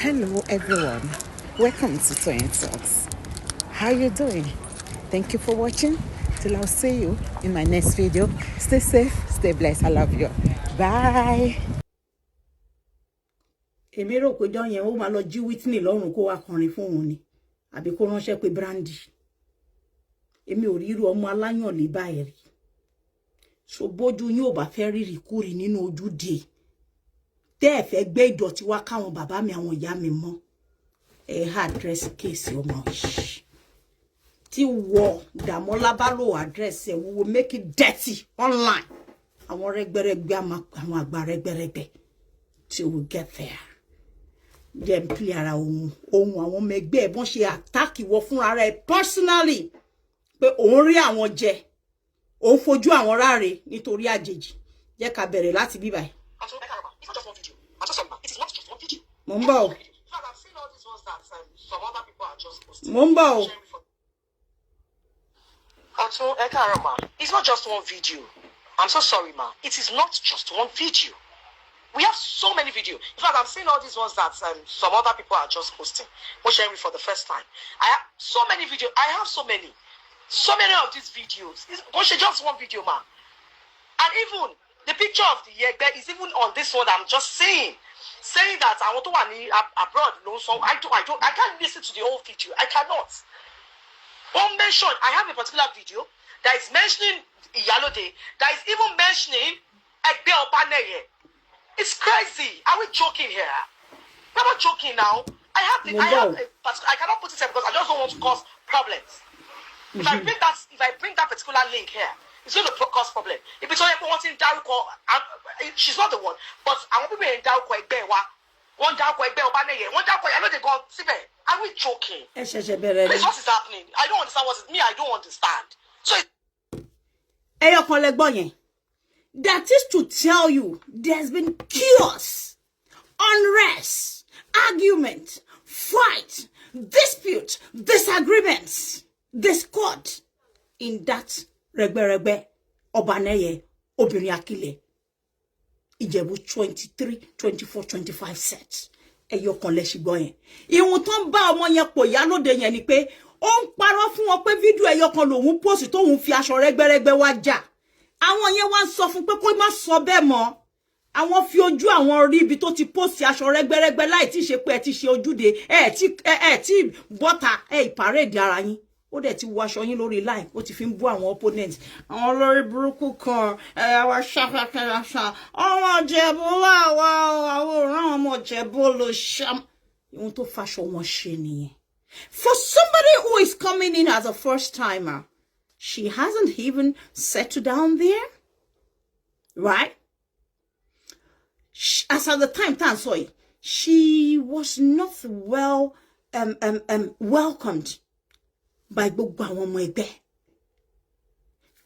Hello everyone, welcome to Toyeen Talks. How you doing? Thank you for watching. Till I'll see you in my next video. Stay safe, stay blessed. I love you. Bye. Èmi rò pé jọ́ yẹn ó máa lọ jí Whitney lọ́rùn kó wá kọrin fún òun ni àbí kó ránṣẹ́ pé Brandy. Èmi ò rí irú ọmọ aláyàn lè báyìí rí. So bójú yín ò bá fẹ́ rírì kúrì nínú ojúde. Tẹ́ ẹ fẹ́ gbé ìdọ̀tí wá káwọn bàbá mi àwọn ìyá mi mọ́. Ẹ address case ọmọ yìí. Tí wọ Dàmọ́lá bá lò address ẹ̀ we will make it dirty online. Àwọn rẹ́gbẹ́rẹ́gbẹ́ àwọn àgbà rẹ́gbẹ́rẹ́gbẹ́ till we get there. Dem play ara ohun àwọn ọmọ ẹgbẹ́ ẹ̀ bọ́n ṣe attack ìwọ fúnra rẹ̀ personally pé òun rí àwọn jẹ òun fojú àwọn ráre nítorí àjèjì jẹ́ ká bẹ̀rẹ̀ láti bí báyìí. Mo ń bọ̀ o. Mo ń bọ̀ o. Ọ̀tún ẹ káàárọ̀ ma. It's not just one video. I'm so sorry ma. It is not just one video. We have so many videos. In fact, I'm seeing all these ones that some other people are just posting. Mo sharing for the first time. I have so many videos. I have so many. So many of these videos. It's just one video, man. And even the picture of the Yegbe is even on this one I'm just saying that I want to one abroad. No, so I can't listen to the whole video. I cannot. One mention, I have a particular video that is mentioning Iyalode, that is even mentioning Egbe Obaneye. It's crazy. Are we joking here? We're not joking now. I cannot put it here because I just don't want to cause problems. If I bring that particular link here, it's going to cause problem. If it's only wanting Daruko, she's not the one. But I want people in Daruko Egbewa, one Daruko Egbe Obaneye, one Daruko. I know they go Sibe. Are we joking? Please, what is happening? I don't understand what is me. I don't understand. So. That is to tell you there's been chaos, unrest, argument, fight, dispute, disagreements, discord in that Regbe Obaneye Obìnrin Akile Ìjẹ̀bú 23, 24, 25 sets. Ẹyọkan lẹ ṣì gbọ́ yẹn. Ìwọ̀n tó ń bá ọmọ yẹn pọ̀ Ìyálóde yẹn ni pé ó ń parọ́ fún wọn pé fídíò ẹyọkan lòun post tóun fi aṣọ rẹ́gbẹ́rẹ́gbẹ́ wá jà. Àwọn yẹn wá ń sọ fún pé kó má sọ bẹ́ẹ̀ mọ́. Àwọn fi ojú àwọn rí ibi tó ti post aṣọ rẹ́gbẹ́rẹ́gbẹ́ láì tí ṣe pé ẹ ti ṣe ojúde ẹ tí bọ́ta ìparade ara yín. Ó dẹ̀ ti wọ aṣọ yín lórí line ó ti fi ń bú àwọn opponents. Àwọn olórí burúkú kan àwa ṣàkàkàṣà ọmọ Ìjẹ̀bú àwọn òràn ọmọ Ìjẹ̀bú ló ṣam. Ìwọ̀n tó faṣọ wọn ṣe nìyẹn. For somebody who is coming in as a first timer, she hasn't even settled down there, right? As at the time, she was not well welcomed by gbogbo àwọn ọmọ ẹgbẹ́.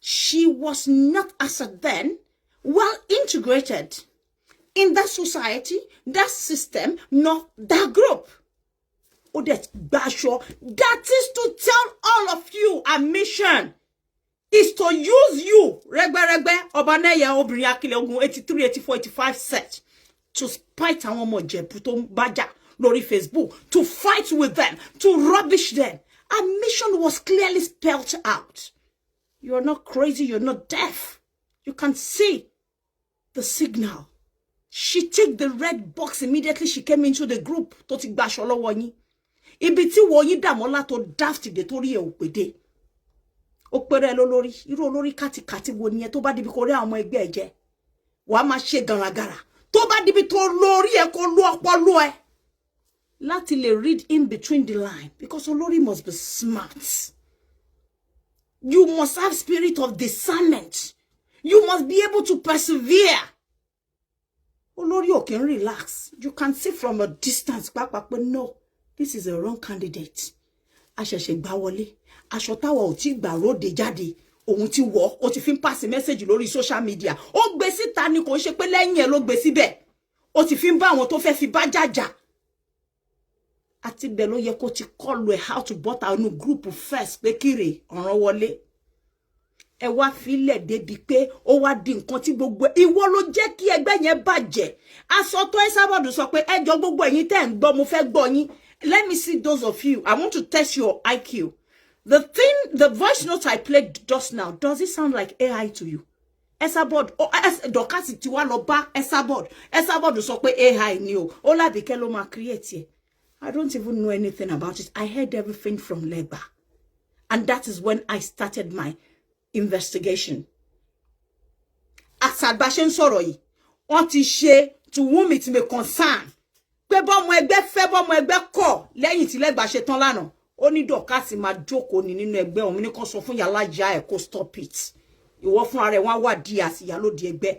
She was not, as at then, well integrated in that society, that system, nor that group. That is to tell all of you, our mission is to use you, Regbe Obaneye Obìnrin Akile Ogun 83, 84, 85 set, to spite àwọn ọmọ Ìjẹ̀bú tó ń bájà lórí Facebook, to fight with them, to rubbish them. Our mission was clearly spelled out. You're not crazy, you're not deaf. You can see the signal. She took the red box immediately she came into the group. Tó ti gbaṣọ lọ́wọ́ yín. Ibi tí wọ́n yín Dàmọ́lá tó daft de torí ẹ̀ òpèdè. Ó pèrè lólórí, irú olórí kàtìkàtì wo ni ẹ tó bá dibi kó rí àwọn ọmọ ẹgbẹ́ ẹ jẹ. Wàá máa ṣe gàràgàrà. Tó bá dibi tó lórí ẹ kó lo ọpọlọ ẹ. Láti lè read in between the line because olórí must be smart. You must have spirit of discernment. You must be able to persevere. Olórí ò kí ń relax. You can see from a distance but no. This is a wrong candidate. Àṣẹ̀ṣẹ̀ gbà wọlé. Aṣọ táwa ò tí gbà róde jáde. Òun ti wọ̀, ó ti fi ń pass message lórí social media. Ó gbé síta ni kò ṣe pé lẹ́yìn ẹ̀ ló gbé síbẹ̀. Ó ti fi ń bá àwọn tó fẹ́ fi bá jàjà. Àti bẹ̀ ló yẹ kó ti call her how to bought our new group first pé kire ọ̀ràn wọlé. ẹ wá filẹ̀ débi pé ó wá di nǹkan tí gbogbo ìwọ ló jẹ́ kí ẹgbẹ́ yẹn bàjẹ́ asọ̀tọ̀ Esabod sọ pé ẹjọ́ gbogbo ẹ̀yin tẹ́ ń gbọ́ mo fẹ́ gbọ́ yín. Let me see those of you. I want to test your IQ. The voice note I played just now, does it sound like AI to you? Esabod, Dorcas ti wá lọ bá Esabod. Esabod sọ pé AI ni o. Olabike ló máa create here. I don't even know anything about it. I heard everything from Legba. And that is when I started my investigation. Asad Bashen sọ̀rọ̀ yìí, wọ́n ti ṣe to whom it may concern. Pé bọ́mọ ẹgbẹ́ fẹ́ bọ́mọ ẹgbẹ́ kọ̀ lẹ́yìn tí Legba ṣe tán lánàá. Ó ní Dorcas máa jókòó ní nínú ẹgbẹ́ òun ní kan sọ fún yàrá ìyá ẹ̀ kó stop it. Ìwọ fún ara ẹ̀ wọ́n wá di àsìyá lóde ẹgbẹ́.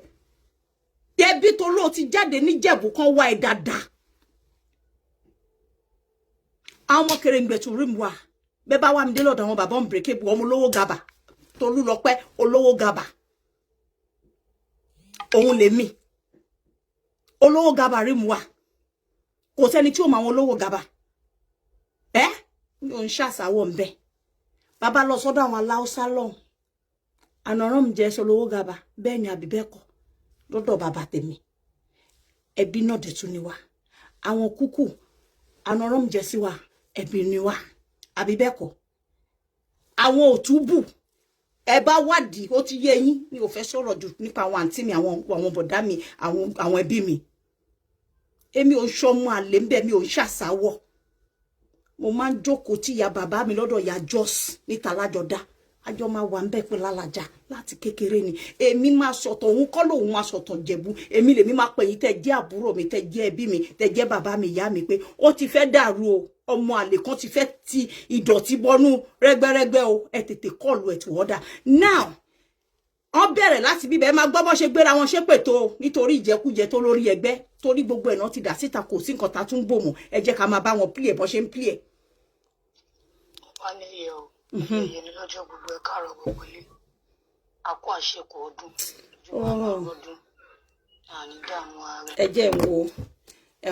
Débi tó ló ti jáde ní Jẹ̀bú kan wá ẹ dáadáa. Àwọn ọmọ Kèrèǹgbè tún rí mi wá. Bẹ́ẹ̀ bá wá mi dé lọ́dọ̀ àwọn bàbá Unbreakable ọmọ olówó gàbà. Tolúlọpẹ́ olówó gàbà. Òun lè mí. Olówó gàbà rí mi wá. Kò sẹ́ni tí ó mọ àwọn olówó gàbà. Ó ń ṣàṣàwọ̀ ń bẹ. Bàbá lọ sọ́dọ̀ àwọn aláùsá lọ́hùn. Ànàrán mi jẹ́ olówó gàbà. Bẹ́ẹ̀ ni àbí bẹ́ẹ̀ kọ́. Lọ́dọ̀ bàbá tèmi. Ẹbí náà dẹ̀ tún ni wá. Àwọn kúkú. Ànàrán mi jẹ́ sí wa. Ẹbí ni wá. Àbí bẹ́ẹ̀ kọ́. Àwọn òtúbù. Ẹ bá wádìí ó ti yé yín mi ò fẹ́ sọ̀rọ̀ jù nípa àwọn àǹtí mi àwọn bọ̀dá mi àwọn ẹbí mi. Èmi ò ṣọmọ àlè ńbẹ̀ mi ò ṣàṣàwọ̀. Mo máa ń jókòó tí ìyá bàbá mi lọ́dọ̀ ìyá Jos níta lájọdá. Àjọ máa wà ńbẹ̀ pé lálàjà láti kékeré ni. Èmi máa sọ̀tọ̀ òun kọ́ lòun máa sọ̀tọ̀ Jẹ̀bú. Èmi lèmi máa pè yín tẹ́ jẹ́ àbúrò mi tẹ́ jẹ́ ẹbí mi tẹ́ jẹ́ bàbá mi ìyá mi pé ó ti fẹ́ dàrú o. Ọmọ àlè kan ti fẹ́ ti ìdọ̀tí bọnú rẹ́gbẹ́rẹ́gbẹ́ o. Ẹ tètè kọlù ẹ̀ tí wọ́n dà. Now wọ́n bẹ̀rẹ̀ láti bíbẹ̀ máa gbọ́ bọ́ ṣe gbéra wọn ṣépè tó nítorí ìjẹkújẹ tó lórí ẹgbẹ́ torí gbogbo ẹ̀ náà ti dà síta kò sí nǹkan tá tún bò mọ́ ẹ jẹ́ ká máa bá wọn pílẹ̀ bọ́ ṣe ń pílẹ̀. Ọba nílé o ìyẹn ní lọ́jọ́ gbogbo ẹ̀ káàárọ̀ gbogbo ilé àkó àṣekù ọdún ọdún àní dààmú ààrẹ. Ẹ jẹ́ n wo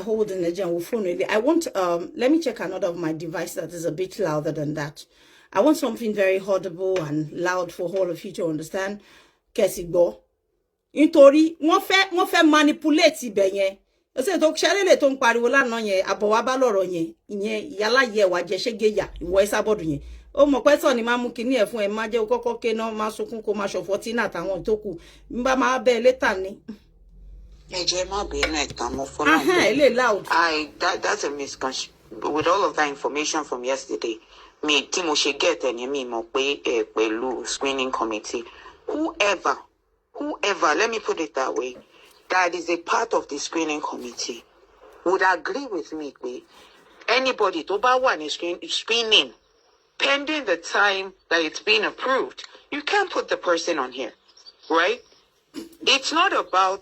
hold on, ẹ jẹ́ n wo phone really. I want let me check another of my device that is a bit louder than that. I want something very audible and loud for all of you to understand. Kẹ̀sì gbọ́. Nítorí wọ́n fẹ́ manipulate ibẹ̀ yẹn. Ó ṣe tó ṣẹlẹ̀ tó ń pariwo lánàá yẹn àbọ̀ wá bá lọ́rọ̀ yẹn ìyẹn ìyáláyé wá jẹ́ ṣégeyà ìwọ Esabod yẹn. Ó mọ̀ pé sọ ni máa mú kíní ẹ̀ fún ẹ máa jẹ́ ó kọ́kọ́ ké náà máa sunkún kó máa ṣọ̀fọ̀ tí náà táwọn tó kù. Ń bá máa bẹ́ẹ̀ létà ni. Ẹ jẹ́ má bínú ẹ̀tàn mo fọ́nà. Loud. That's a misconception. With all of that information from yesterday, me tí mo ṣe get ẹni mi mọ̀ pé pẹ̀lú screening committee. Whoever, let me put it that way, that is a part of the screening committee would agree with me. Anybody tó bá wà ní screening, pending the time that it's been approved, you can't put the person on here, right? It's not about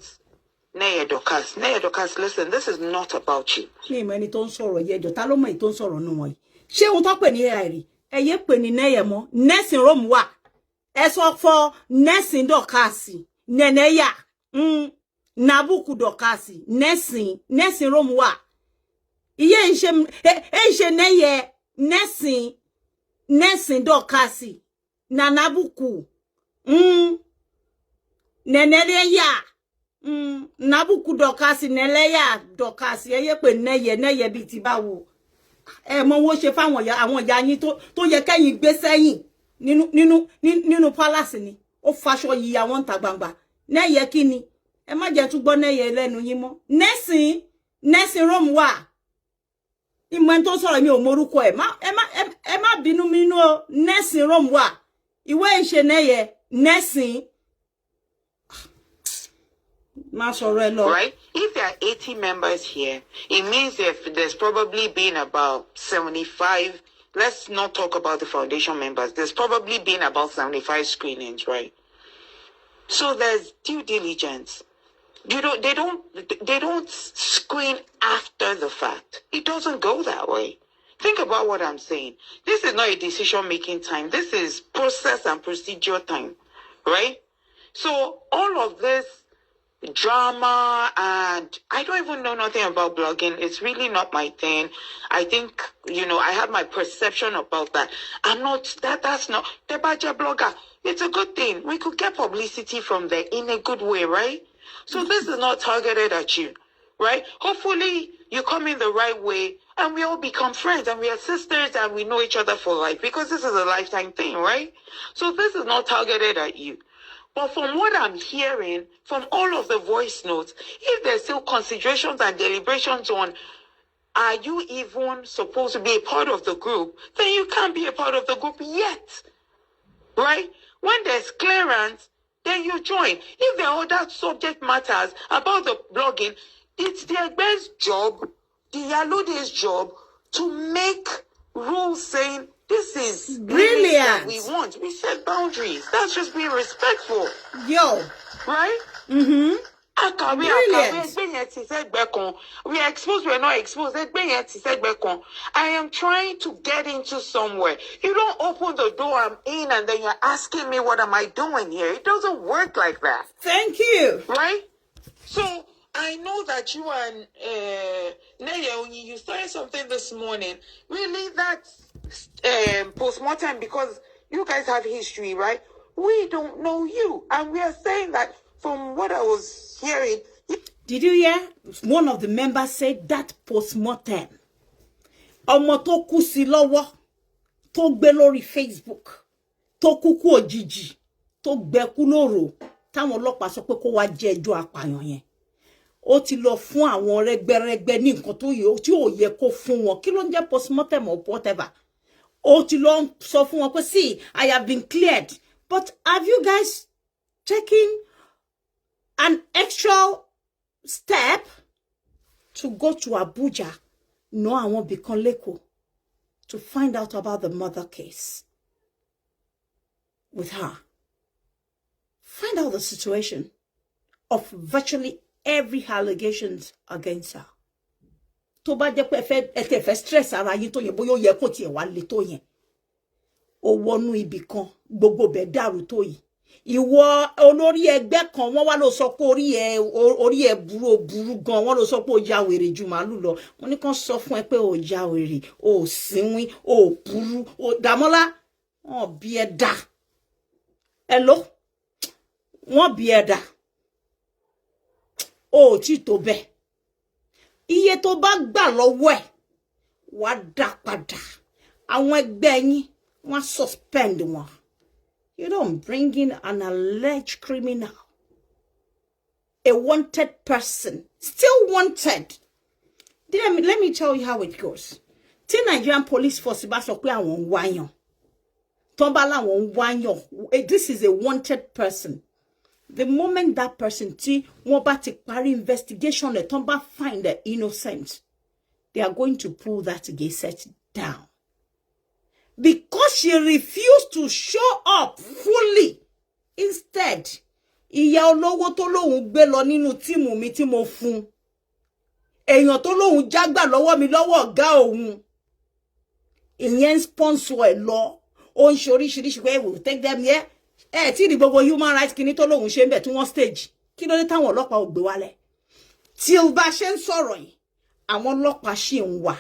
Neye Dorcas. Neye Dorcas, listen, this is not about you. Mi mọ̀ ẹni tó ń sọ̀rọ̀ yẹ jọ ta ló mọ̀ èyí tó ń sọ̀rọ̀ nù wọ̀nyí. Ṣé ohun tó pè ní AI rí? Ẹ yé pè ní Neye mọ́. Nursing Rome wà. Ẹ sọ fọ Nursing Dorcas. Neneya. Nabuku Dorcas. Nursing Rome wà. Iye ìṣe Neye Nursing Dorcas. Na Nabuku. Neneya. Nabuku Dorcas Neleya Dorcas ẹ yé pé Neye bí ti báwo. Ẹ mọ̀ wọ́n ṣe fáwọn àwọn ìyá yín tó yẹ kẹ́yìn gbé sẹ́yìn nínú palace ni ó faṣọ yìí àwọn ta gbangba Neye kíni ẹ má jẹ́ tún gbọ́ Neye lẹ́nu yín mọ́ Nursing Rome wà ìmọ̀ tó sọ̀rọ̀ mi ò mọrúkọ ẹ má bínú mi nú o Nursing Rome wà ìwé ìṣe Neye Nursing right? If there are 80 members here, it means there's probably been about 75. Let's not talk about the foundation members. There's probably been about 75 screenings, right? So there's due diligence. They don't screen after the fact. It doesn't go that way. Think about what I'm saying. This is not a decision-making time. This is process and procedure time, right? So all of this drama, and I don't even know nothing about blogging. It's really not my thing. I think, I have my perception about that. That's not the Baja blogger. It's a good thing. We could get publicity from there in a good way, right? So this is not targeted at you, right? Hopefully you come in the right way and we all become friends and we are sisters and we know each other for life, because this is a lifetime thing, right? So this is not targeted at you. But from what I'm hearing, from all of the voice notes, if there's still considerations and deliberations on, are you even supposed to be a part of the group, then you can't be a part of the group yet, right? When there's clearance, then you join. If there are other subject matters about the blogging, it's the Egbe's job, the Yalude's job, to make rules saying, this is brilliant that we want. We set boundaries. That's just being respectful. Yo. Right? Brilliant. We are exposed, we are not exposed. I am trying to get into somewhere. You don't open the door, I'm in, and then you're asking me what am I doing here. It doesn't work like that. Thank you. Right? So I know that you and Naya, you started something this morning. Really, that's postmortem, because you guys have history, right? We don't know you. And we are saying that from what I was hearing. Did you hear? One of the members said that postmortem. Ọmọ tó kú sí lọ́wọ́, tó gbé lórí Facebook, tó kúkú òjijì, tó gbẹ́kú lóru, táwọn ọlọ́pàá sọ pé kó wá jẹ́ ẹjọ́ apààyàn yẹn. Ó ti lọ fún àwọn rẹ́gbẹ́rẹ́gbẹ́ ní nǹkan tó yẹ tí ò yẹ kó fún wọn. Kí ló ń jẹ́ postmortem or whatever? Ó ti lọ sọ fún wọn pé, see, I have been cleared. But have you guys taken an extra step to go to Abuja? No, I won't be Leko to find out about the mother case with her. Find out the situation of virtually every allegation against her. Tó bá jẹ́ pé ẹ fẹ́ stress ara yín tó yẹn bóyá ó yẹ kó tiẹ̀ wá le tó yẹn. Ó wọnú ibì kan, gbogbo bẹ̀ dàrú tó yìí. Ìwọ olórí ẹgbẹ́ kan wọ́n wá lọ sọ pé orí ẹ burú gan, wọ́n lọ sọ pé ó ya wèrè ju màálù lọ. Wọ́n ní kàn sọ fún ẹ pé ó ya wèrè, ó sínwín, ó burú, ó Dàmọ́lá, wọ́n bí ẹ dá. Hello? Wọ́n bí ẹ dá. Ó ti tó bẹ́ẹ̀. Iye tó bá gbà lọ́wọ́ ẹ̀ wá dá padà. Àwọn ẹgbẹ́ yín wọ́n suspend wọn. You don't bring in an alleged criminal, a wanted person, still wanted. Let me tell you how it goes. Tí Nigerian police force bá sọ pé àwọn wáyàn. Tó bá láwọn wáyàn. This is a wanted person. The moment that person tí wọ́n bá ti parí investigation ẹ̀ tó bá find the innocent, they are going to pull that gazette down. Because she refused to show up fully. Instead, ìyá olówó tó lóhùn gbé lọ nínú tíìmù mi tí mo fún. Èèyàn tó lóhùn jágbà lọ́wọ́ mi lọ́wọ́ ọ̀gá òun. Ìyẹn sponsor ẹ̀ lọ. Ó ń ṣe oríṣiríṣi pé we will take them here. Tí di gbogbo human rights kìíní tó lóhùn ṣe ń bẹ̀ tí wọ́n stage. Kí ló dé táwọn ọlọ́pàá ò gbé wálẹ̀? Tí ó bá ṣe ń sọ̀rọ̀ yìí, àwọn ọlọ́pàá ṣì ń wà.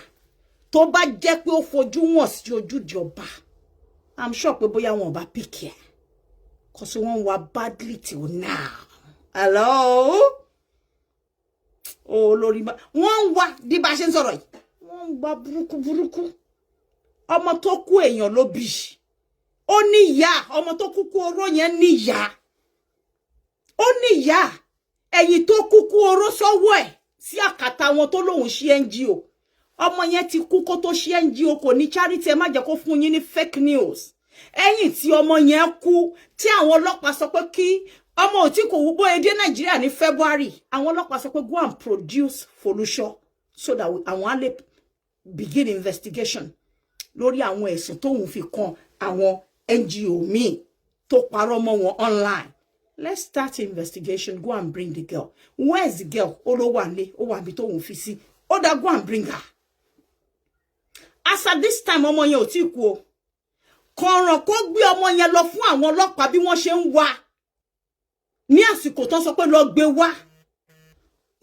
Tó bá jẹ́ pé ó fojú wọn sí ojú ìjọba, I'm sure pé bóyá wọn bá pick ẹ. Cause wọ́n wà badly till now. Hello? Oh, lórí ma. Wọ́n wà di bá ṣe ń sọ̀rọ̀ yìí. Wọ́n wà burúkú. Ọmọ tó kú èèyàn ló bí. Ó ní ìyá, ọmọ tó kúkú oró yẹn ní ìyá. Ó ní ìyá. Ẹ̀yin tó kúkú oró sọ́wọ́ ẹ̀ sí àkàtà wọn tó lóhùn ṣe NGO. Ọmọ yẹn ti kú kó tó ṣe NGO, kò ní charity, ẹ má jẹ́ kó fún yín ní fake news. Ẹ̀yin tí ọmọ yẹn kú, tí àwọn ọlọ́pàá sọ pé kí ọmọ ò tí kò wúbọ èdè Nàìjíríà ní February, àwọn ọlọ́pàá sọ pé go and produce Folusho so that àwọn á lè begin investigation lórí àwọn ẹ̀sùn tóun fi kan àwọn NGO míì tó parọ́ mọ́ wọn online. Let's start investigation. Go and bring the girl. Where's the girl? Ó lọ wà nílé, ó wà níbi tóun fi sí. Ó dá go and bring her. As at this time, ọmọ yẹn ò tí kú o. Kọ̀ràn kó gbé ọmọ yẹn lọ fún àwọn ọlọ́pàá bí wọ́n ṣe ń wá. Ní àsìkò tó sọ pé lọ gbé wá,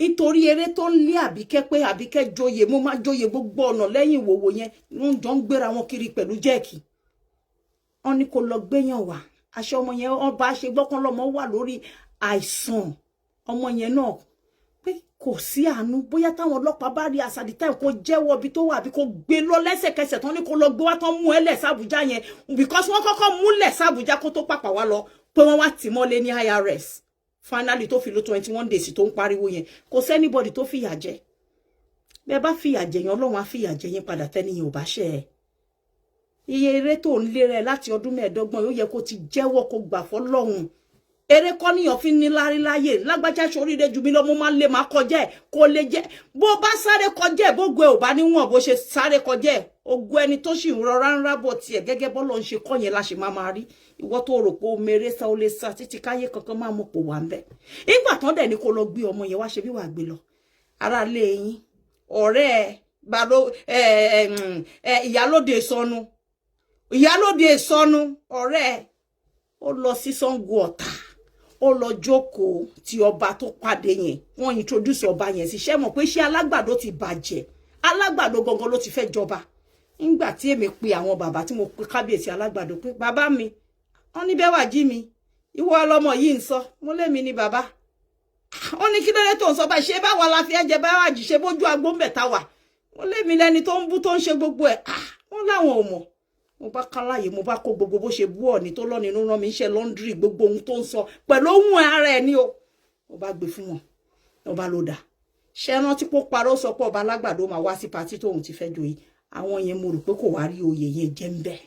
nítorí eré tó ń lé Àbíkẹ́ pé Àbíkẹ́ joyè mo máa joyè gbogbo ọ̀nà lẹ́yìn ìwòwò yẹn wọ́n jọ ń gbéra wọn kiri pẹ̀lú jẹ́ẹ̀kì wọ́n ní kó lọ gbéyàn wá aṣọ ọmọ yẹn wọ́n bá ṣe gbọ́kàn lọ́mọ wà lórí àìsàn ọmọ yẹn náà pé kò sí àánú bóyá táwọn ọlọ́pàá bá rí àsàdì táì kó jẹ́wọ́ ibi tó wà àbí kó gbé lọ lẹ́sẹ̀kẹsẹ̀ tán ní kó lọ gbé wá tán mú ẹlẹ̀ sàbújá yẹn because wọ́n kọ́kọ́ múlẹ̀ sàbújá kó tó pàpà wá lọ pé wọ́n wá tì mọ́lé ní IRS finally tó fi lo 21 days tó ń pariwo yẹn kò sẹ́nibọ̀dì tó fìyà jẹ bẹ́ẹ̀ bá fìyà jẹ yẹn Ọlọ́run á fìyà jẹ yẹn padà tẹ́niyàn ò bá ṣe ẹ̀ iye eré tó ń lé rẹ̀ láti ọdún 25 ó yẹ kó ti jẹ́wọ́ kó gbà fọ́lọ́run eré kọ́ níyàn fi ní lárí láyè lágbájá ṣoríire jù mí lọ mo máa ń lè máa kọjá ẹ̀ kó lè jẹ́ bó bá sáré kọjá ẹ̀ bógo ẹ̀ ò bá níwọ̀n bó ṣe sáré kọjá ẹ̀ ogun ẹni tó sì ń rọra ń rábọ̀ tiẹ̀ gẹ́gẹ́ bọ́lọ́ ń ṣe kọ́ yẹn la ṣe máa rí ìwọ tó rò pé o mèrè sá o lè sá títí káyé kankan máa mọ̀ pò wà ń bẹ̀ ìgbà tán dẹ̀ ni kó lọ gbé ọmọ yẹn wá ṣe bí wàá gbé lọ ara lé yín ọ̀rẹ́ ẹ̀ bàbá ìyálóde ìsọnù ọ̀rẹ́ ẹ̀ ó lọ sí Ṣàngó Ọ̀tà ó lọ jókòó ti ọba tó pàdé yẹn wọ́n introduce ọba yẹn sí ṣé mọ̀ pé ṣé alágbàdo ti bàjẹ́ alágbàdo gangan ló ti fẹ́ jọba nígbà tí èmi pe àwọn bàbá tí mo pe kábíyèsí alágbàdo pé bàbá mi wọ́n ní bẹ́ẹ̀ wà jí mi ìwọ ọlọ́mọ yìí ń sọ mo lé mi ní bàbá wọ́n ní kí lóde tó ń sọ báyìí ṣé báwa la fi ẹ̀jẹ̀ bá wà jí ṣe bójú agbó mẹ́ta wà mo lé mi lẹ́ni tó ń bú tó ń ṣe gbogbo ẹ̀ wọ́n láwọn ò mọ̀ mo bá kálàyé mo bá kó gbogbo bó ṣe bú ọ̀ní tó lọ́ni inú rán mi iṣẹ́ lọ́ndrì gbogbo ohun tó ń sọ pẹ̀lú ohun ara ẹ̀ ní o mo bá gbé fún wọn mo bá lò dà ṣe rántí pé ó parọ́ sọ pé ọba alágbàdo máa wá sí patí tóun ti fẹ́ joyè àwọn yẹn mo rò pé kò wá rí oyè yẹn jẹ́ ń bẹ̀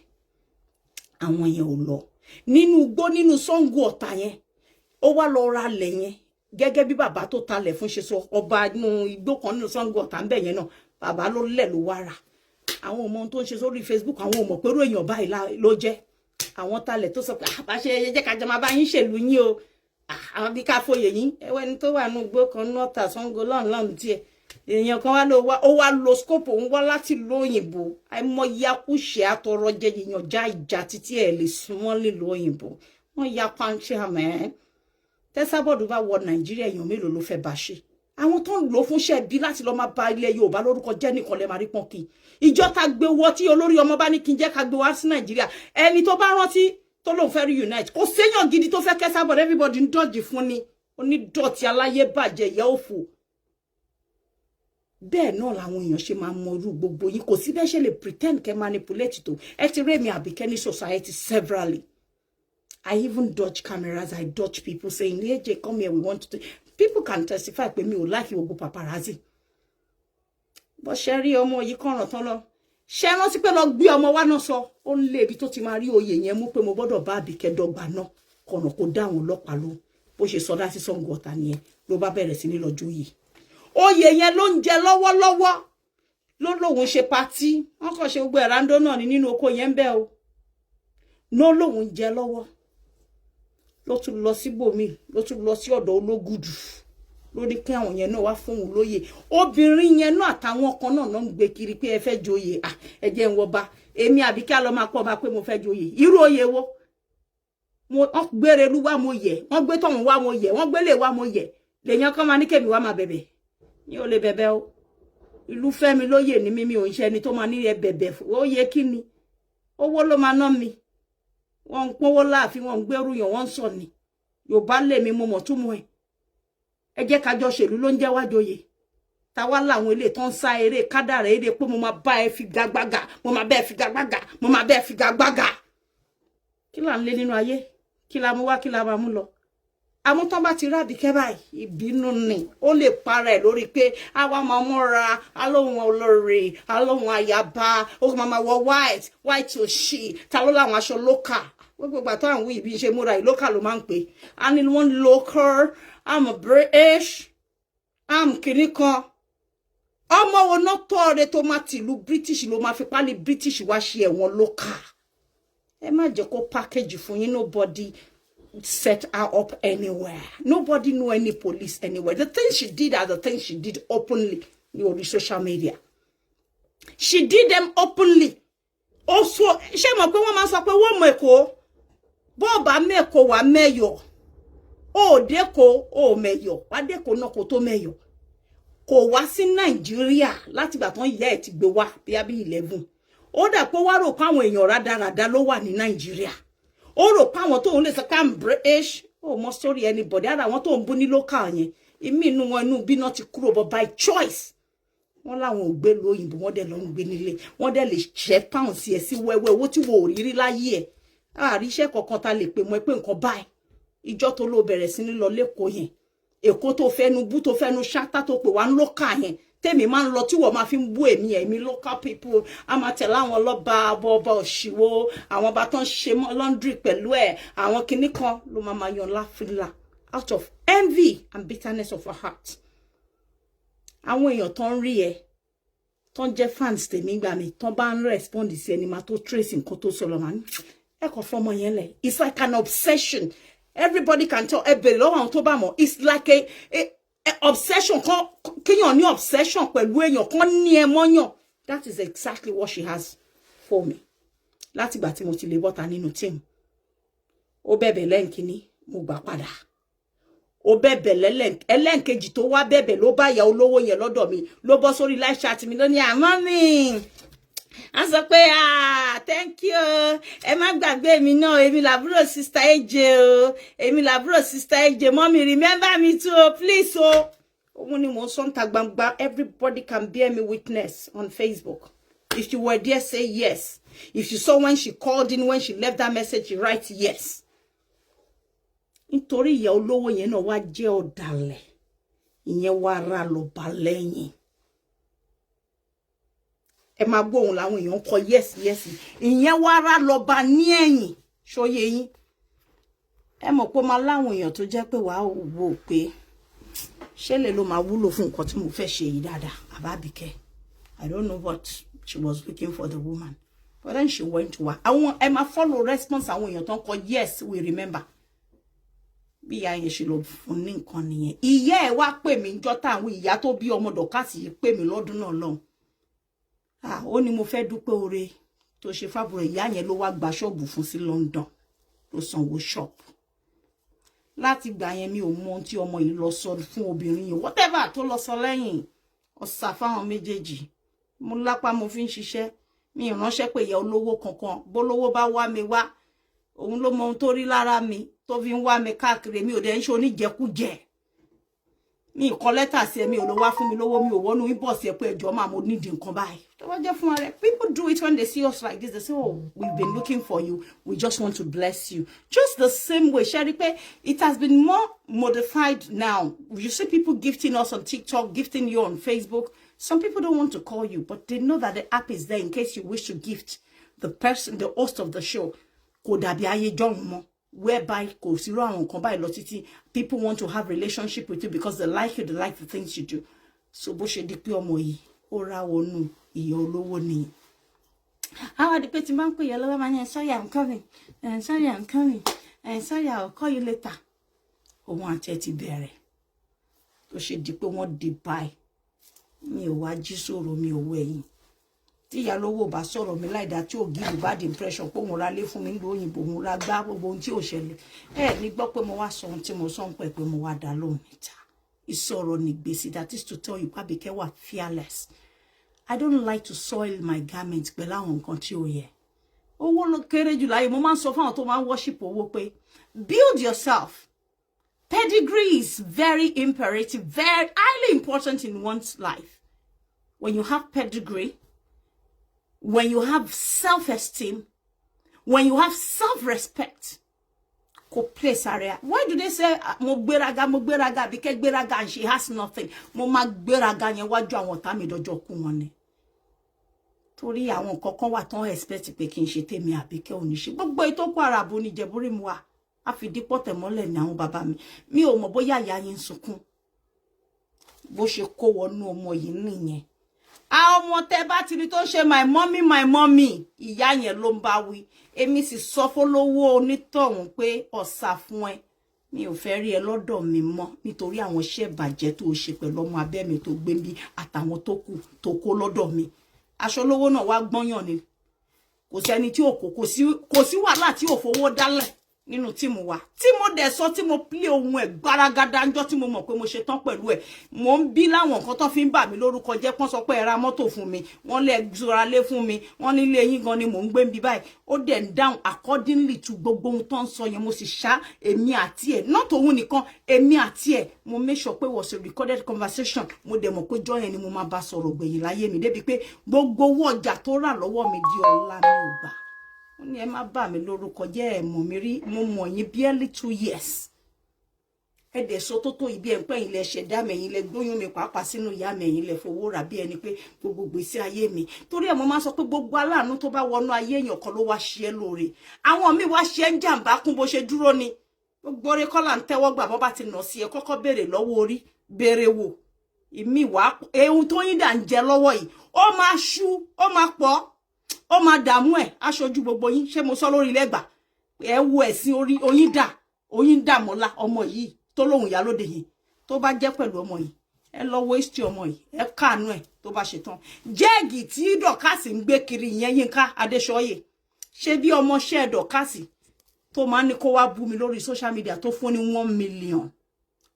àwọn yẹn ò lọ nínú igbó nínú Ṣàngó Ọ̀tà yẹn ó wá lọ ra lẹ̀ yẹn gẹ́gẹ́ bí bàbá tó talẹ̀ fún ṣe sọ ọba inú igbó kan nínú Ṣàngó Ọ̀tà ń bẹ̀ yẹn náà bàbá ló lẹ̀ ló wá rà àwọn ọmọ tó ń ṣe sórí Facebook àwọn ọmọ pẹ̀lú èèyàn báyìí ló jẹ́ àwọn talẹ̀ tó sọ pé àbáṣe jẹ́ ká jẹ́ máa bá yín ṣèlú yín o àwọn bí ká fòye yín ẹwẹ́ ni tó wà ní igbó kan ní Ọ̀tà Ṣàngó lọ́nà tiẹ̀ èèyàn kan wá ó wá lo scope òun wá láti lo òyìnbó àìmọye akúṣe àtọrọ jẹ èèyàn já ìjà títí ẹ̀ lè súnmọ́ lílo òyìnbó wọ́n ya pàǹṣẹ́ àmẹ́ tẹ́sábọ̀dù bá wọ Nàìjíríà èèyàn mélòó ló fẹ́ bá ṣe àwọn tó ń lò fún ṣẹ́bí láti lọ máa ba ilẹ̀ Yorùbá lórúkọ jẹ́ nìkan lè máa rí pọ́n kí ìjọ ta gbé wọ tí olórí ọmọ bá ní kí n jẹ́ ká gbé wá sí Nàìjíríà ẹni tó bá rántí tó lóun fẹ́ rí unite kò séyàn gidi tó fẹ́ kẹ́sàbọ̀dù everybody ń dọ̀jì fún ni onídọ̀tí aláyé bàjẹ́ ìyá òfò bẹ́ẹ̀ náà làwọn èèyàn ṣe máa mọ irú gbogbo yín kò sí bẹ́ẹ̀ ṣe lè pretend kẹ́ manipulate tó ẹ ti rẹ́ mi Àbíkẹ́ ní society severally I even dodge cameras I dodge people saying hey Jay come here we want to people can testify pé mi ò like gbogbo paparazzi bó ṣe rí ọmọ yìí kọ̀ràn tán lọ ṣe rántí pé lọ gbé ọmọ wa náà sọ ó ń lé ibi tó ti máa rí oyè yẹn mú pé mo gbọ́dọ̀ bá Àbíkẹ́ dọ́gba náà kọ̀nà kó dá àwọn ọlọ́pàá ló bó ṣe sọdá sí Ṣàngó Ọ̀tà nìyẹn ló bá bẹ̀rẹ̀ sí ní lọ́jọ́ yìí oyè yẹn ló ń jẹ lọ́wọ́lọ́wọ́ ló lóun ṣe patí wọ́n kàn ṣe gbogbo ẹ̀rándó náà ní nínú oko yẹn ń bẹ o ló lóun jẹ lọ́wọ́ ló tún lọ síbòmí ló tún lọ sí ọ̀dọ̀ Ológùdù ló ní kí àwọn yẹn náà wá fún òun lóyè obìnrin yẹn náà àtàwọn kan náà ń gbé kiri pé ẹ fẹ́ joyè ẹ jẹ́ ń wọba èmi Àbíkẹ́ lọ máa pọ̀ bá pé mo fẹ́ joyè irú oyè wo wọ́n gbére lú wá mo yẹ wọ́n gbé tọ̀hún wá mo yẹ wọ́n gbélé wá mo yẹ lèèyàn kan máa ní kèmí wá máa bẹ̀bẹ̀ ní ò lè bẹ̀bẹ̀ o ìlú fẹ́mi lóyè ní mímí òun ṣe ẹni tó máa ní ẹ bẹ̀bẹ̀ ó yẹ kí ni owó ló máa ná mi wọ́n ń pọ́wọ́ láàfin wọ́n ń gbẹ́rù yàn wọ́n ń sọ ni Yorùbá lè mi mo mọ̀ túmọ̀ ẹ jẹ́ ká jọ ṣèlú ló ń jẹ́ wá joyè táwa láwọn ilé tó ń sá eré kádàrá eré pé mo máa bá ẹ fi gagbága mo máa bá ẹ fi gagbága mo máa bá ẹ fi gagbága kí là ń lé nínú ayé kí la mú wá kí la máa mú lọ àwọn tó bá ti rí Àbíkẹ́ báyìí ìbínú ni ó lè para ẹ̀ lórí pé àwa máa múra alóhùn olórí alóhùn àyàbá ó máa wọ white òṣì ta ló láwọn aṣọ lókà gbogbo ìgbà tó àwọn ìbí ṣe múra yìí lókà ló máa ń pè á ní wọ́n local I'm a British I'm kìíní kan ọmọ wo náà tọ́ ọ̀rẹ́ tó máa tìlú British ló máa fi pálí British wá ṣe ẹ̀wọ̀n lókà ẹ má jẹ́ kó package fún yín nobody set her up anywhere. Nobody knew any police anywhere. The things she did are the things she did openly on the social media. She did them openly. Also, she mo pe wọ́n máa sọ pé wọ́n mọ̀ Èkó. Bó bá meko wa meyo. O deko o meyo. Wa deko náà kó tó meyo. kò wá sí Nàìjíríà láti ìgbà tán ìyá ẹ̀ ti gbé wá bí 11 ó dà pé wá rò pé àwọn èèyàn rádaràda ló wà ní Nàìjíríà ó rò pé àwọn tó ń lè sọ ká British ó mọ story anybody ara àwọn tó ń bú ní local yẹn ìmí inú wọn inú bí náà ti kúrò but by choice wọ́n láwọn ò gbé lóyìnbó wọ́n dẹ̀ lọ ń gbé nílé wọ́n dẹ̀ lè ṣẹ́ pounds ẹ̀ sí wẹ́wẹ́ owó tí wọ́n ò rí láyé ẹ̀ àrí iṣẹ́ kankan ta lè pè mọ́ pé nǹkan báyìí ìjọ tó ló bẹ̀rẹ̀ sí ní lọ lẹ́kọ̀ọ́ yẹn èkó tó fẹ́nu bú tó fẹ́nu ṣátá tó pè wá ń lọ́kà yẹn tèmi máa ń lọ tí wọ́n máa fi ń bú èmi local people a máa tẹ̀lé àwọn lọ́ba ọba òṣìwò àwọn bá tán ṣe laundry pẹ̀lú ẹ̀ àwọn kinní kan ló máa yan láfílà out of envy and bitterness of her heart. Àwọn èèyàn tó ń rí ẹ tó ń jẹ́ fans tèmi gbà mí tó bá ń respond sí ẹni máa tó trace nǹkan tó sọ lọ máa ń ẹ kàn fọmọ yẹn lẹ̀. It's like an obsession. Everybody can tell ẹ bèrè lọ́wọ́ àwọn tó bá mọ̀. It's like a obsession kan kéèyàn ní obsession pẹ̀lú èèyàn kan ní ẹ mọ́yàn. That is exactly what she has for me. Láti ìgbà tí mo ti lè bọ́ta nínú team. Ó bẹ̀bẹ̀ lẹ́ǹkíní mo gbà padà. Ó bẹ̀bẹ̀ ẹlẹ́ǹkejì tó wá bẹ̀bẹ̀ ló bá ìyá olówó yẹn lọ́dọ̀ mi ló bọ́ sórí live chat mi ló ní àmọ́ mi a sọ pé thank you ẹ má gbàgbé mi náà èmi làbúrò sister AJ o èmi làbúrò sister AJ mommy remember me too please o òun ni mo sọ níta gbangba everybody can bear me witness on Facebook. If you were there, say yes. If you saw when she called in, when she left that message, you write yes. Nítorí ìyá olówó yẹn náà wá jẹ́ ọ̀dàlẹ̀ ìyẹn wá ra lọ bá lẹ́yìn ẹ máa gbọ́ ohun làwọn èèyàn kọ yes ìyẹn wá ra lọ bá ní ẹ̀yìn ṣóyé yín ẹ mọ̀ pé máa láwọn èèyàn tó jẹ́ pé wàá wò pé ṣé lè ló máa wúlò fún nǹkan tí mo fẹ́ ṣe yìí dáadáa àbábíkẹ́ I don't know what she was looking for the woman but then she went to her àwọn ẹ máa follow response àwọn èèyàn tó ń kọ yes we remember. Bí ìyá yẹn ṣe lọ fún ní nǹkan nìyẹn ìyá ẹ̀ wá pè mí ńjọ́ táwọn ìyá tó bí ọmọ Dọ̀kásì yìí pè mí lọ́dún náà lọ́hùn ó ní mo fẹ́ dúpẹ́ oore tó ṣe fábùrọ̀ ìyá yẹn ló wá gba ṣọ́ọ̀bù fún sí London ló sanwó ṣọ́ọ̀bù láti gbà yẹn mi ò mọ ohun tí ọmọ yìí lọ sọ fún obìnrin yìí whatever tó lọ sọ lẹ́yìn ọ̀sà fáwọn méjèèjì mo lápá mo fi ń ṣiṣẹ́ mi ìránṣẹ́ pé ìyá olówó kankan bólówó bá wá mi wá òun ló mọ ohun tó rí lára mi tó fi ń wá mi káàkiri mi ò dẹ̀ ń ṣe oníjẹkújẹ mi kọ lẹ́tà sí ẹ mi ò lọ wá fún mi lówó mi ò wọnú inbox ẹ pé ẹjọ́ máa mo nídìí nǹkan báyìí tó bá jẹ́ fún ara people do it when they see us like this they say oh we've been looking for you we just want to bless you just the same way Sherry pé it has been more modified now you see people gifting us on TikTok gifting you on Facebook some people don't want to call you but they know that the app is there in case you wish to gift the person the host of the show kò dàbí ayé jọ̀hún mọ́ whereby kò sí ro àwọn kan báyìí lọ títí people want to have relationship with you because they like you they like the things you do so bó ṣe di pé ọmọ yìí ó ra wọnú ìyá olówó ni àwọn di pé tí máa ń pè yẹ lọ́wọ́ máa ń sorry I'm coming sorry I'm coming sorry I'll call you later òun àti ẹ ti bẹ̀rẹ̀ tó ṣe di pé wọ́n di báyìí mi ò wá jí sọ̀rọ̀ mi ò wẹ̀yìn tí ìyá lówó bá sọ̀rọ̀ mi láìdá tí ò give bad impression pé òun ra lé fún mi ní òyìnbó òun ra gbá gbogbo ohun tí ò ṣẹlẹ̀ ní gbọ́ pé mo wá sọ ohun tí mo sọ ń pẹ́ pé mo wá dá lóhùn níta ìsọ̀rọ̀ ní gbèsè that is to tell you Àbíkẹ́ wà fearless I don't like to soil my garment pẹ̀lú àwọn nǹkan tí ò yẹ owó ló kéré jù láyé mo máa ń sọ fún àwọn tó máa ń worship owó pé build yourself pedigree is very imperative very highly important in one's life when you have pedigree. When you have self-esteem, when you have self-respect, go place area. Why do they say mo gbéraga Àbíkẹ́ gbéraga and she has nothing? Mo ma gbéraga yẹn wájú àwọn tá mi dojo kú wọn ni. Torí àwọn kankan wà tán expect pé kí n ṣe tèmi Àbíkẹ́ ò ní ṣe. Gbogbo ito ko arabu ni jeburi mu wa. A fi dipo tẹ̀mọ́lẹ̀ ní àwọn bàbá mi. Mi ò mọ̀ bóyá ìyá yín sunkún. Bó ṣe kó wọnú ọmọ yìí nìyẹn. Àwọn tẹ́ bá ti rí tó ṣe my mommy ìyá yẹn ló ń bá wí èmi sì sọ fólówó onítọ̀hún pé ọ̀sà fún ẹ mi ò fẹ́ rí ẹ lọ́dọ̀ mi mọ́ nítorí àwọn iṣẹ́ ìbàjẹ́ tó ṣe pẹ̀lú ọmọ abẹ́ mi tó gbé bí àtàwọn tó kù tó kó lọ́dọ̀ mi aṣọ lówó náà wá gbọ́nyàn ni kò sẹ́ni tí ò kò sí wàhálà tí ò fowó dálẹ̀ nínú tíìmù wa tí mo dẹ̀ sọ tí mo play ohun ẹ̀ gbaragada ńjọ́ tí mo mọ̀ pé mo ṣe tán pẹ̀lú ẹ̀ mo ń bí láwọn nǹkan tó fi ń bà mí lórúkọ jẹ́ pọ́n sọ pé ẹ ra mọ́tò fún mi wọ́n lè zora lé fún mi wọ́n nílé yín gan ni mò ń gbé ń bí báyìí ó dẹ̀ ń dáhùn accordingly to gbogbo ohun tó ń sọ yẹn mo sì ṣá èmi àti ẹ̀ not òun nìkan èmi àti ẹ̀ mo make sure pé was a recorded conversation mo dẹ̀ mọ̀ pé jọ́ yẹn ni mo máa bá sọ̀rọ̀ gbẹ̀yìn láyé mi débi pé gbogbo owó ọjà tó rà lọ́wọ́ mi di ọ̀la mi ò gbà ó ní ẹ má bà mí lórúkọ jẹ́ ẹ mọ̀ mi rí mo mọ̀ yín barely 2 years ẹ dẹ̀ sọ tó ibi ẹ̀ ń pẹ́ ilẹ̀ ṣẹ̀dá mẹ̀yìn lẹ gbóyún mi pàápàá sínú ìyá mẹ̀yìn lẹ fowó rà bí ẹni pé gbogbo gbèsè ayé mi torí ẹ̀ mo máa sọ pé gbogbo aláàánú tó bá wọnú ayé èèyàn kan ló wá ṣe é lóore àwọn míì wá ṣe é ń jàǹbá kún bó ṣe dúró ni gbogbo orí kọ́là ń tẹ́wọ́ gbà bọ́ bá ti nà sí ẹ kọ́kọ́ béèrè lọ́wọ́ orí béèrè wò ìmí wá ehun tó yín dà ń jẹ lọ́wọ́ yìí ó máa ṣú ó máa pọ̀ ó máa dààmú ẹ̀ aṣojú gbogbo yín ṣé mo sọ lórí lẹ́gbà ẹ wo ẹ̀sìn orí oyin dà mọ́lá ọmọ yìí tó lóhùn ìyálóde yìí tó bá jẹ́ pẹ̀lú ọmọ yìí ẹ lọ waste ọmọ yìí ẹ káànú ẹ̀ tó bá ṣe tán jẹ́ẹ̀gì tí dọ̀kásì ń gbé kiri ìyẹn Yínká Adéṣọyè ṣé bí ọmọọṣẹ́ dọ̀kásì tó máa ń ní kó wá bú mi lórí social media tó fún ní 1 million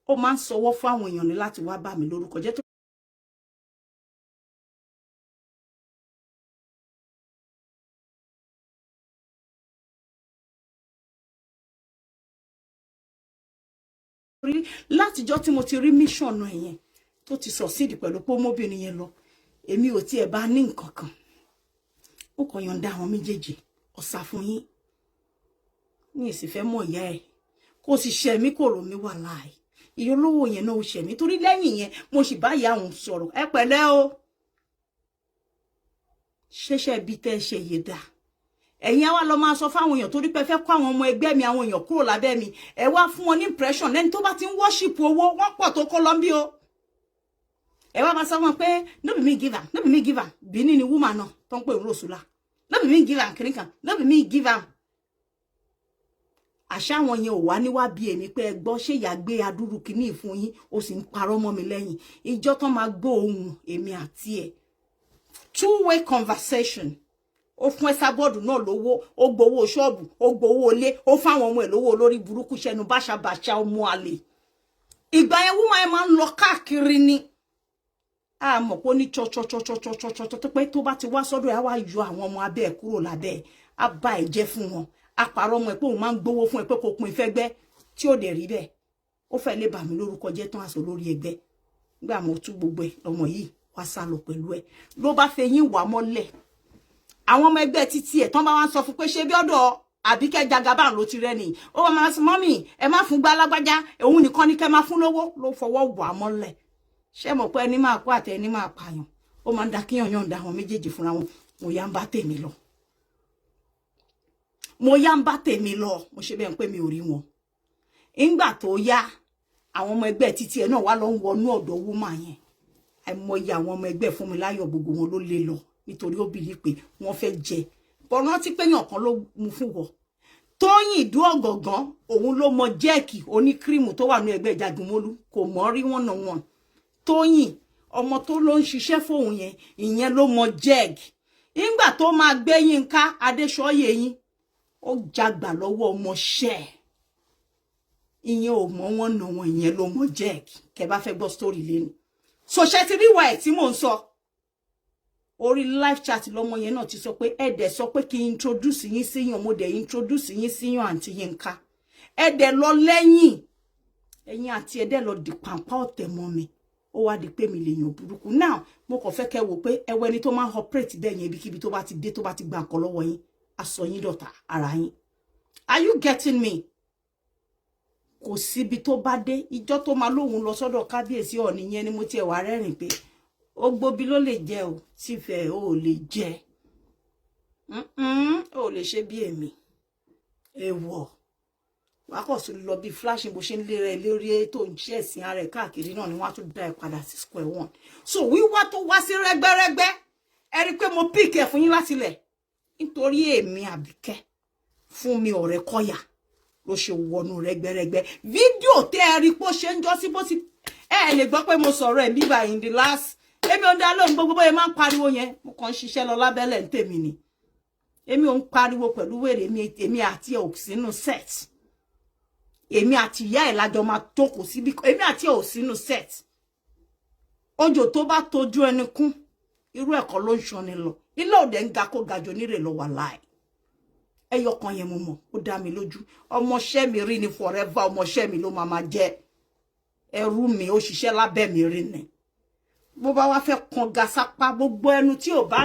ó máa ń sọwọ́ fún àwọn èèyàn ní láti wá bá mi lórúkọ jẹ́ látijọ́ tí mo ti rí mission ẹ̀yẹn tó ti succeed pẹ̀lú pé ọmọbìnrin yẹn lọ èmi ò tiẹ̀ bá ní nǹkan kan ó kàn yọ̀ǹda àwọn méjèèjì ọ̀sà fún yín ní ìsìfẹ́ mọ̀ ìyá ẹ̀ kó sì ṣe mí kò rò mí wà láì iye olówó yẹn náà ó ṣe mí torí lẹ́yìn yẹn mo sì bá ìyá òun sọ̀rọ̀ ẹ pẹ̀lẹ́ o ṣẹ̀ṣẹ̀ bí tẹ́ ṣe yé dáa ẹ̀yin wá lọ máa sọ fáwọn èèyàn torí pé fẹ́ kó àwọn ọmọ ẹgbẹ́ mi àwọn èèyàn kúrò lábẹ́ mi ẹ wá fún wọn ní impression lẹ́ni tó bá ti ń worship owó wọ́n pọ̀ tó kọ́ lọ́nbí o ẹ wá máa sọ wọn pé no be me give am no be me give am Benin ni woman náà tó ń pè ń rosula no be me give am kìnìkan no be me give am àṣà wọn yẹn ò wá níwá bí èmi pé ẹ gbọ́ ṣé ìyá gbé adúrú kìíní fún yín ó sì ń parọ́ mọ́ mi lẹ́yìn ìjọ tán máa gbọ́ ohùn èmi àti ẹ̀ 2-way conversation ó fún Ẹsábọ́ọ̀dù náà lówó ó gbowó ṣọ́ọ̀bù ó gbowó ilé ó fáwọn ọmọ ẹ̀ lówó lórí burúkú ṣẹnu báṣabàṣà ọmọ àlè ìgbà yẹn woman ẹ̀ máa ń lọ káàkiri ni a mọ̀ pé ó ní chọ́chọ́chọ́chọ́chọ́chọ́ tó pé tó bá ti wá sọ́dọ̀ ẹ̀ á wá yọ àwọn ọmọ abẹ́ ẹ̀ kúrò lábẹ́ ẹ̀ á bá ẹ̀ jẹ́ fún wọn á parọ́ ọmọ ẹ̀ pé òun máa ń gbowó fún ẹ pé kò pin ìfẹ́ gbẹ́ tí ò dẹ̀ rí bẹ́ẹ̀ ó fẹ́ lè bà mí lórúkọ jẹ́ tán àṣọ lórí ẹgbẹ́ nígbà mo tú gbogbo ẹ̀ ọmọ yìí wá sá lọ pẹ̀lú ẹ̀ ló bá fẹ́ yín wà mọ́lẹ̀ àwọn ọmọ ẹgbẹ́ títí ẹ̀ tán bá wá ń sọ fún pé ṣé bí ọ̀dọ̀ Àbíkẹ́ Jagaban ló ti rẹ́ ni ó wá máa sọ mọ́mì ẹ má fún gbá lágbájá òun nìkan ní kẹ́ máa fún lówó ló fọwọ́ wà mọ́lẹ̀ ṣé mọ̀ pé ẹni máa kó àtẹ ẹni máa pààyàn ó máa ń da kíyàn yàn da àwọn méjèèjì fúnra wọn mo yá ń bá tèmi lọ mo ṣe bẹ́ẹ̀ ń pé mi ò rí wọn ìgbà tó yá àwọn ọmọ ẹgbẹ́ títí ẹ̀ náà wá lọ ń wọnú ọ̀dọ̀ woman yẹn àìmọye àwọn ọmọ ẹgbẹ́ fún mi láyọ̀ gbogbo wọn ló lé lọ nítorí ó bìlí pé wọ́n fẹ́ jẹ bọ́nà tí péyàn kan ló mú fún wọ Tóyìn Ìdú Ọ̀gàngán òun ló mọ jẹ́ẹ̀kì oníkírìmù tó wà ní ẹgbẹ́ Jagunmólú kò mọ̀ rí wọ́n náà wọn Tóyìn ọmọ tó ló ń ṣiṣẹ́ fóun yẹn ìyẹn ló mọ jẹ́ẹ̀kì nígbà tó máa gbé Yínká Adéṣọyè yín ó jagbà lọ́wọ́ ọmọọṣẹ́ ìyẹn ò mọ̀ wọ́n náà wọn ìyẹn ló mọ jẹ́ẹ̀kì kẹ́ bá fẹ́ gbọ́ story lẹ́nu sọ̀ṣẹ́ ti rí wà ẹ̀ tí mò ń sọ orí live chat lọ́mọ yẹn náà ti sọ pé ẹ dẹ̀ sọ pé kí n introduce yín síyàn mo dẹ̀ introduce yín síyàn àǹtí Yínká ẹ dẹ̀ lọ lẹ́yìn ẹ̀yin àti ẹ dẹ̀ lọ di pàǹpá ọ̀tẹ̀ mọ́ mi ó wá di pé mi lè yàn burúkú now mo kàn fẹ́ kẹ́ wò pé ẹwọ ẹni tó máa ń operate bẹ́ẹ̀ yẹn ibikíbi tó bá ti dé tó bá ti gba nǹkan lọ́wọ́ yín aṣọ yín dọ̀tá ara yín are you getting me kò síbi tó bá dé ìjọ tó máa lóhun lọ sọ́dọ̀ kábíyèsí Ọọ̀ni yẹn ni mo tiẹ̀ wá rẹ́rìn pé ó gbóbi ló lè jẹ o tífẹ̀ ó lè jẹ ó lè ṣe bí èmi èèwọ̀ wàá kọ̀ sí lọ bí flashing bó ṣe ń lérè lórí tó ń ṣe ẹ̀sìn ara ẹ̀ káàkiri náà ni wọ́n á tún dá ẹ padà sí square one so wíwá tó wá sí rẹ́gbẹ́rẹ́gbẹ́ ẹ rí i pé mo pick ẹ̀ fún yín láti lẹ̀ nítorí èmi Àbíkẹ́ fún mi ọ̀rẹ́ kọ́yà ló ṣe wọnú rẹ́gbẹ́rẹ́gbẹ́ fídíò tẹ́ ẹ rí pé ó ṣe ń jọ sí bó ti ẹ lè gbọ́ pé mo sọ̀rọ̀ ẹ̀ bíbá in the last èmi ò dá lóhùn gbogbo bóyá máa ń pariwo yẹn mo kàn ń ṣiṣẹ́ lọ lábẹ́lẹ̀ ń tèmi ni èmi ò ń pariwo pẹ̀lú wèrè èmi àti ẹ̀ ò sínú set èmi àti ìyá ẹ̀ lájọ máa tókò síbi èmi àti ẹ̀ ò sínú set ojo tó bá tójú ẹni kún irú ẹ̀kọ́ ló ń ṣọ́ni lọ ilé òde ń ga kó gajò nírè lọ wà láì ẹyọ kan yẹn mo mọ̀ ó dá mi lójú ọmọọṣẹ́ mi rí ni forever ọmọọṣẹ́ mi ló máa jẹ́ ẹrú mi ó ṣiṣẹ́ lábẹ́ mi rí ni bó bá wá fẹ́ kan ga sápá gbogbo ẹnu tí ò bá